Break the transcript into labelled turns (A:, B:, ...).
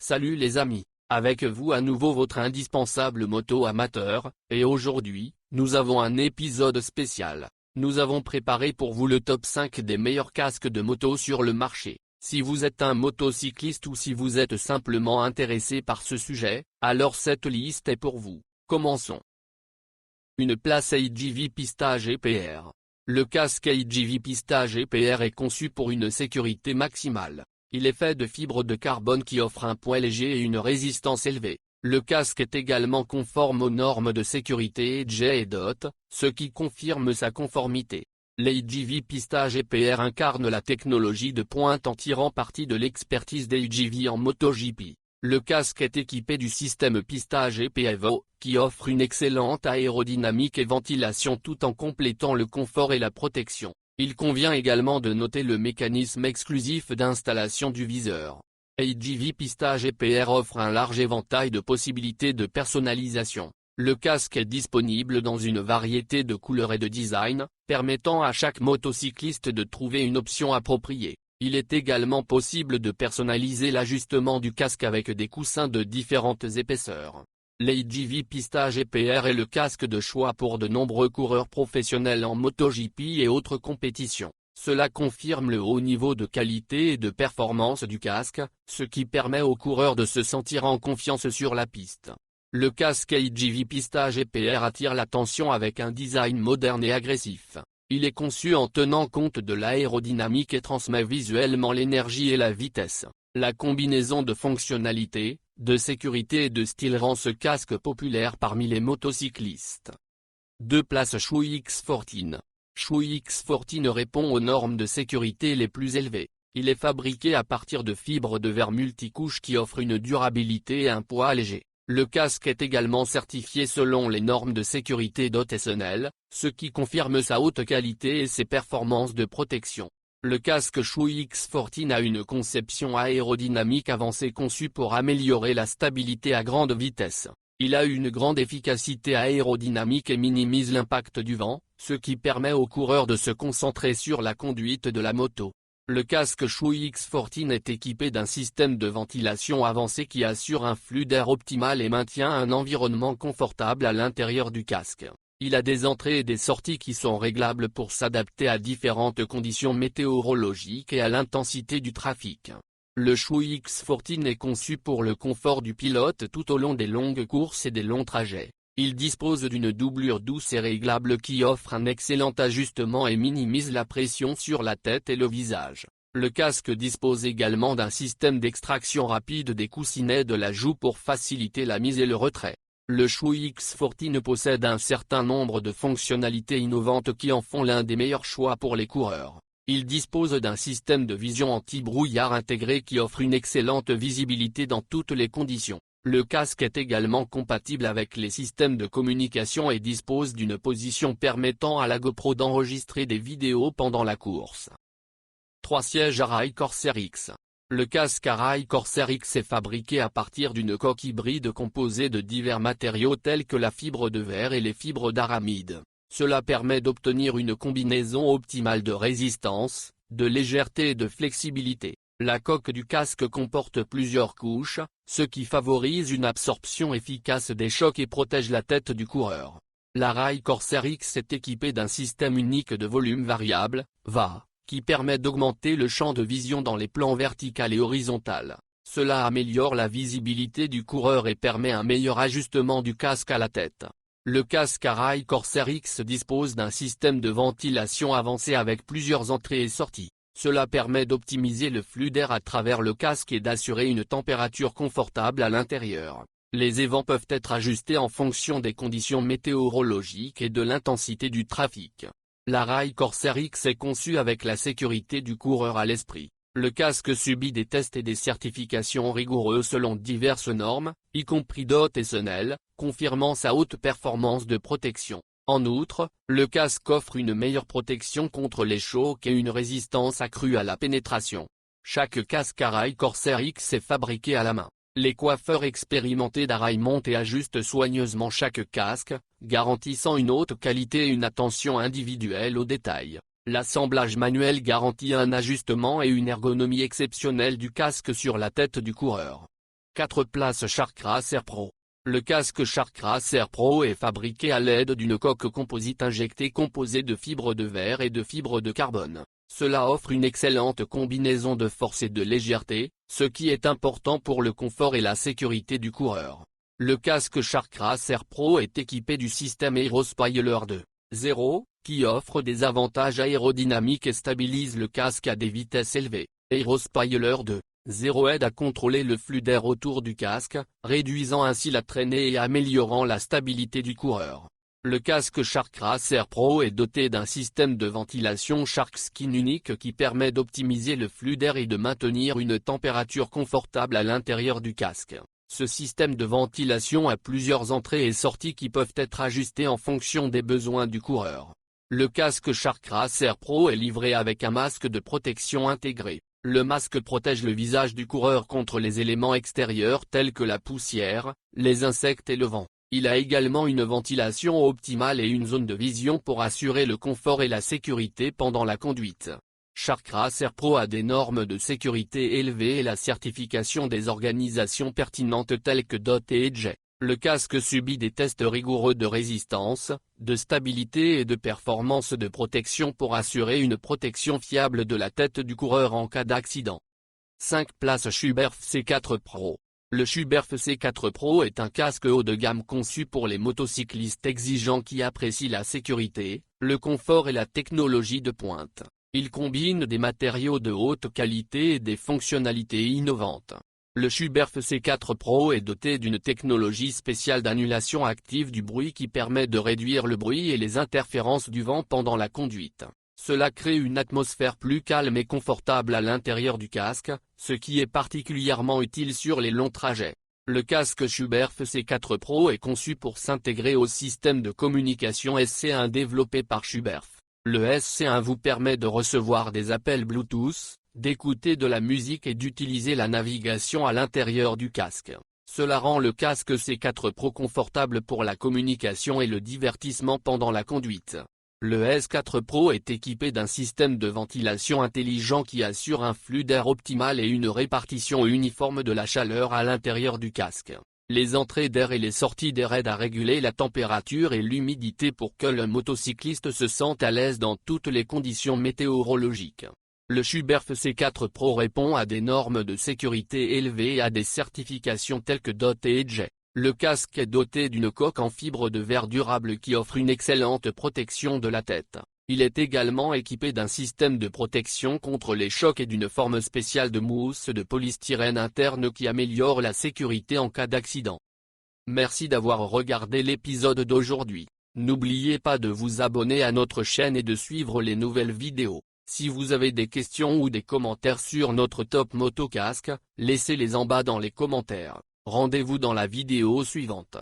A: Salut les amis, avec vous à nouveau votre indispensable moto amateur, et aujourd'hui, nous avons un épisode spécial. Nous avons préparé pour vous le top 5 des meilleurs casques de moto sur le marché. Si vous êtes un motocycliste ou si vous êtes simplement intéressé par ce sujet, alors cette liste est pour vous. Commençons. Une place AGV Pista GPR. Le casque AGV Pista GPR est conçu pour une sécurité maximale. Il est fait de fibres de carbone qui offrent un poids léger et une résistance élevée. Le casque est également conforme aux normes de sécurité EG et DOT, ce qui confirme sa conformité. L'AGV Pista GPR incarne la technologie de pointe en tirant parti de l'expertise d'AGV en MotoGP. Le casque est équipé du système Pista GP Evo, qui offre une excellente aérodynamique et ventilation tout en complétant le confort et la protection. Il convient également de noter le mécanisme exclusif d'installation du viseur. AGV Pista GPR offre un large éventail de possibilités de personnalisation. Le casque est disponible dans une variété de couleurs et de designs, permettant à chaque motocycliste de trouver une option appropriée. Il est également possible de personnaliser l'ajustement du casque avec des coussins de différentes épaisseurs. L'AGV Pista GPR est le casque de choix pour de nombreux coureurs professionnels en MotoGP et autres compétitions. Cela confirme le haut niveau de qualité et de performance du casque, ce qui permet aux coureurs de se sentir en confiance sur la piste. Le casque AGV Pista GPR attire l'attention avec un design moderne et agressif. Il est conçu en tenant compte de l'aérodynamique et transmet visuellement l'énergie et la vitesse. La combinaison de fonctionnalités, de sécurité et de style rend ce casque populaire parmi les motocyclistes. 2 places Shoei X14. Shoei X14 répond aux normes de sécurité les plus élevées. Il est fabriqué à partir de fibres de verre multicouches qui offrent une durabilité et un poids léger. Le casque est également certifié selon les normes de sécurité DOT-SNL, ce qui confirme sa haute qualité et ses performances de protection. Le casque Shoei X14 a une conception aérodynamique avancée conçue pour améliorer la stabilité à grande vitesse. Il a une grande efficacité aérodynamique et minimise l'impact du vent, ce qui permet aux coureurs de se concentrer sur la conduite de la moto. Le casque Shoei X14 est équipé d'un système de ventilation avancé qui assure un flux d'air optimal et maintient un environnement confortable à l'intérieur du casque. Il a des entrées et des sorties qui sont réglables pour s'adapter à différentes conditions météorologiques et à l'intensité du trafic. Le Shoei X14 est conçu pour le confort du pilote tout au long des longues courses et des longs trajets. Il dispose d'une doublure douce et réglable qui offre un excellent ajustement et minimise la pression sur la tête et le visage. Le casque dispose également d'un système d'extraction rapide des coussinets de la joue pour faciliter la mise et le retrait. Le Shoei X14 possède un certain nombre de fonctionnalités innovantes qui en font l'un des meilleurs choix pour les coureurs. Il dispose d'un système de vision anti-brouillard intégré qui offre une excellente visibilité dans toutes les conditions. Le casque est également compatible avec les systèmes de communication et dispose d'une position permettant à la GoPro d'enregistrer des vidéos pendant la course. 3 sièges Arai Corsair X. Le casque Arai Corsair X est fabriqué à partir d'une coque hybride composée de divers matériaux tels que la fibre de verre et les fibres d'aramide. Cela permet d'obtenir une combinaison optimale de résistance, de légèreté et de flexibilité. La coque du casque comporte plusieurs couches, ce qui favorise une absorption efficace des chocs et protège la tête du coureur. L'Arai Corsair X est équipé d'un système unique de volume variable, VA, qui permet d'augmenter le champ de vision dans les plans vertical et horizontal. Cela améliore la visibilité du coureur et permet un meilleur ajustement du casque à la tête. Le casque Arai Corsair X dispose d'un système de ventilation avancé avec plusieurs entrées et sorties. Cela permet d'optimiser le flux d'air à travers le casque et d'assurer une température confortable à l'intérieur. Les évents peuvent être ajustés en fonction des conditions météorologiques et de l'intensité du trafic. L'Arai Corsair X est conçu avec la sécurité du coureur à l'esprit. Le casque subit des tests et des certifications rigoureux selon diverses normes, y compris DOT-SNL, confirmant sa haute performance de protection. En outre, le casque offre une meilleure protection contre les chocs et une résistance accrue à la pénétration. Chaque casque Arai Corsair X est fabriqué à la main. Les coiffeurs expérimentés d'Arai montent et ajustent soigneusement chaque casque, garantissant une haute qualité et une attention individuelle aux détails. L'assemblage manuel garantit un ajustement et une ergonomie exceptionnelle du casque sur la tête du coureur. 4 places Shark Racer Pro. Le casque Shark Racer Pro est fabriqué à l'aide d'une coque composite injectée composée de fibres de verre et de fibres de carbone. Cela offre une excellente combinaison de force et de légèreté, ce qui est important pour le confort et la sécurité du coureur. Le casque Shark Racer Pro est équipé du système Aerospoiler 2.0, qui offre des avantages aérodynamiques et stabilise le casque à des vitesses élevées. Aerospoiler 2.0 aide à contrôler le flux d'air autour du casque, réduisant ainsi la traînée et améliorant la stabilité du coureur. Le casque Shark Racer Pro est doté d'un système de ventilation Shark Skin unique qui permet d'optimiser le flux d'air et de maintenir une température confortable à l'intérieur du casque. Ce système de ventilation a plusieurs entrées et sorties qui peuvent être ajustées en fonction des besoins du coureur. Le casque Shark Racer Pro est livré avec un masque de protection intégré. Le masque protège le visage du coureur contre les éléments extérieurs tels que la poussière, les insectes et le vent. Il a également une ventilation optimale et une zone de vision pour assurer le confort et la sécurité pendant la conduite. Shark Racer Pro a des normes de sécurité élevées et la certification des organisations pertinentes telles que DOT et EDGE. Le casque subit des tests rigoureux de résistance, de stabilité et de performance de protection pour assurer une protection fiable de la tête du coureur en cas d'accident. 5 places Schuberth C4 Pro. Le Schuberth C4 Pro est un casque haut de gamme conçu pour les motocyclistes exigeants qui apprécient la sécurité, le confort et la technologie de pointe. Il combine des matériaux de haute qualité et des fonctionnalités innovantes. Le Schuberth C4 Pro est doté d'une technologie spéciale d'annulation active du bruit qui permet de réduire le bruit et les interférences du vent pendant la conduite. Cela crée une atmosphère plus calme et confortable à l'intérieur du casque, ce qui est particulièrement utile sur les longs trajets. Le casque Schuberth C4 Pro est conçu pour s'intégrer au système de communication SC1 développé par Schuberth. Le SC1 vous permet de recevoir des appels Bluetooth, d'écouter de la musique et d'utiliser la navigation à l'intérieur du casque. Cela rend le casque C4 Pro confortable pour la communication et le divertissement pendant la conduite. Le S4 Pro est équipé d'un système de ventilation intelligent qui assure un flux d'air optimal et une répartition uniforme de la chaleur à l'intérieur du casque. Les entrées d'air et les sorties d'air aident à réguler la température et l'humidité pour que le motocycliste se sente à l'aise dans toutes les conditions météorologiques. Le Schuberth C4 Pro répond à des normes de sécurité élevées et à des certifications telles que DOT et EDGE. Le casque est doté d'une coque en fibre de verre durable qui offre une excellente protection de la tête. Il est également équipé d'un système de protection contre les chocs et d'une forme spéciale de mousse de polystyrène interne qui améliore la sécurité en cas d'accident. Merci d'avoir regardé l'épisode d'aujourd'hui. N'oubliez pas de vous abonner à notre chaîne et de suivre les nouvelles vidéos. Si vous avez des questions ou des commentaires sur notre top moto casque, laissez-les en bas dans les commentaires. Rendez-vous dans la vidéo suivante.